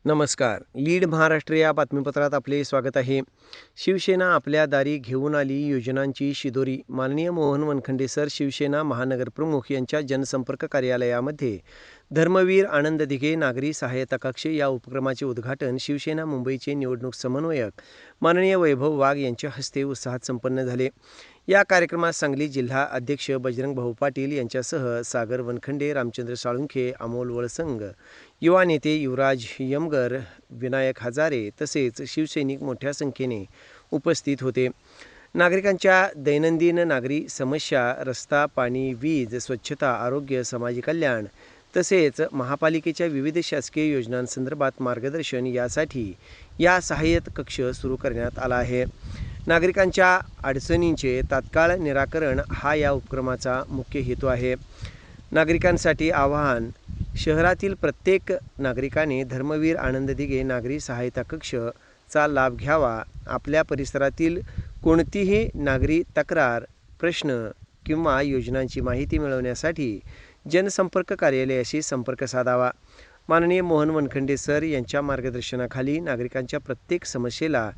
नमस्कार. लीड महाराष्ट्र या बातमीपत्रात आपले स्वागत आहे. शिवसेना आपल्या दारी घेऊन आली योजनांची शिदोरी. माननीय मोहन वनखंडे सर, शिवसेना महानगरप्रमुख यांच्या जनसंपर्क कार्यालयामध्ये धर्मवीर आनंद दिघे नागरी सहायता कक्ष या उपक्रमाचे उद्घाटन शिवसेना मुंबईचे निवडणूक समन्वयक माननीय वैभव वाघ यांच्या हस्ते उत्साहात संपन्न झाले. या कार्यक्रमात सांगली जिल्हा अध्यक्ष बजरंग भाऊ पाटील यांच्यासह सागर वनखंडे, रामचंद्र साळुंखे, अमोल वळसंग, युवा नेते युवराज यमगर, विनायक हजारे तसेच शिवसैनिक मोठ्या संख्येने उपस्थित होते. नागरिकांच्या दैनंदिन नागरी समस्या, रस्ता, पाणी, वीज, स्वच्छता, आरोग्य, समाज कल्याण तसेच महापालिकेच्या विविध शासकीय योजनांसंदर्भात मार्गदर्शन यासाठी या सहाय्यता कक्ष सुरू करण्यात आला आहे. नागरिकांच्या अडचणींचे तात्काळ निराकरण हा या उपक्रमाचा मुख्य हेतू आहे. नागरिकांसाठी आवाहन: शहरातील प्रत्येक नागरिकाने धर्मवीर आनंद दिघे नागरी सहायता कक्षचा लाभ घ्यावा. आपल्या परिसरातील कोणतीही नागरी तक्रार, प्रश्न किंवा योजनांची माहिती मिळवण्यासाठी जनसंपर्क कार्यालयाशी संपर्क साधावा. माननीय मोहन वनखंडे सर यांच्या मार्गदर्शनाखाली नागरिकांच्या प्रत्येक समस्येला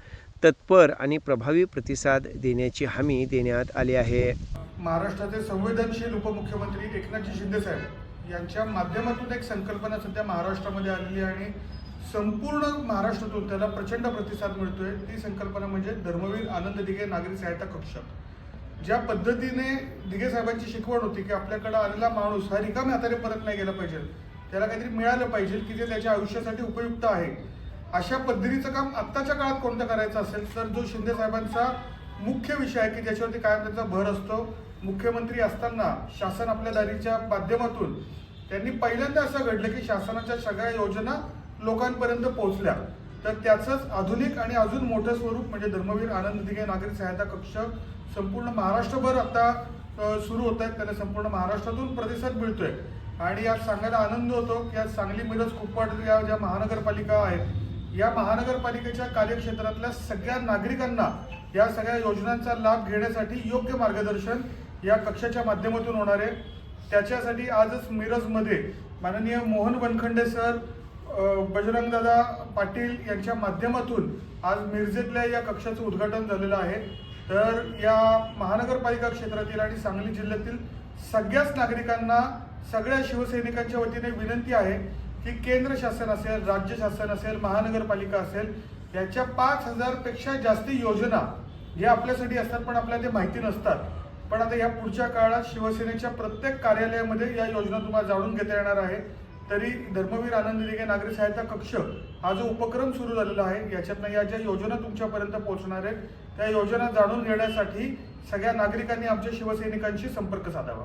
तत्पर आणि प्रभावी प्रतिसाद देण्याची हमी देण्यात आली आहे. महाराष्ट्राचे संवेदनशील उपमुख्यमंत्री एकनाथजी शिंदे साहेब यांच्या माध्यमातून एक संकल्पना सध्या महाराष्ट्रामध्ये आलेली आहे आणि संपूर्ण महाराष्ट्रातून त्याला प्रचंड प्रतिसाद मिळतोय. ती संकल्पना म्हणजे धर्मवीर आनंद दिघे नागरी सहायता कक्ष. ज्या पद्धतीने दिघे साहेबांची शिकवण होती की आपल्याकडे आलेला माणूस हा रिकाम्या हाताने परत नाही गेला पाहिजे, त्याला काहीतरी मिळालं पाहिजे की जे त्याच्या आयुष्यासाठी उपयुक्त आहे. अशा पद्धतीचं काम आत्ताच्या काळात कोणतं करायचं असेल तर जो शिंदे साहेबांचा मुख्य विषय आहे की ज्याच्यावरती कायम त्यांचा भर असतो, मुख्यमंत्री असताना शासन आपल्या दारीच्या माध्यमातून त्यांनी पहिल्यांदा असं घडलं की शासनाच्या सगळ्या योजना लोकांपर्यंत पोहोचल्या. तर त्याचंच आधुनिक आणि अजून मोठं स्वरूप म्हणजे धर्मवीर आनंद दिघे नागरी सहायता कक्ष संपूर्ण महाराष्ट्रभर आता सुरू होत आहेत. त्याला संपूर्ण महाराष्ट्रातून प्रतिसाद मिळतोय आणि आज सांगायला आनंद होतो की आज सांगली, मिरज, कुपवाड या ज्या महानगरपालिका आहेत या महानगरपालिकेच्या कार्यक्षेत्रातल्या सगळ्या नागरिकांना या सगळ्या योजनांचा लाभ घेण्यासाठी योग्य मार्गदर्शन या कक्षाच्या माध्यमातून होणार आहे. त्याच्यासाठी आजच मिरजमध्ये माननीय मोहन वनखंडे सर, बजरंगदादा पाटील यांच्या माध्यमातून आज मिरजेतल्या या कक्षाचं उद्घाटन झालेलं आहे. तर या महानगरपालिका क्षेत्रातील आणि सांगली जिल्ह्यातील सगळ्याच नागरिकांना, सगळ्या शिवसैनिकांच्या वतीने विनंती आहे की केंद्र शासन असेल, राज्य शासन असेल, महानगरपालिका असेल, याच्या 5,000 पेक्षा जास्ती योजना या आपल्यासाठी असतात पण आपल्याला ते माहिती नसतात. पण आता या पुढच्या काळात शिवसेनेच्या प्रत्येक कार्यालयामध्ये या योजना तुम्हाला जाणून घेता येणार आहे. तरी धर्मवीर आनंद दिघे नागरी सहायता कक्ष हा जो उपक्रम सुरू झालेला आहे याच्यातनं या ज्या योजना तुमच्यापर्यंत पोहोचणार आहेत त्या योजना जाणून घेण्यासाठी सगळ्या नागरिकांनी आमच्या शिवसैनिकांशी संपर्क साधावा.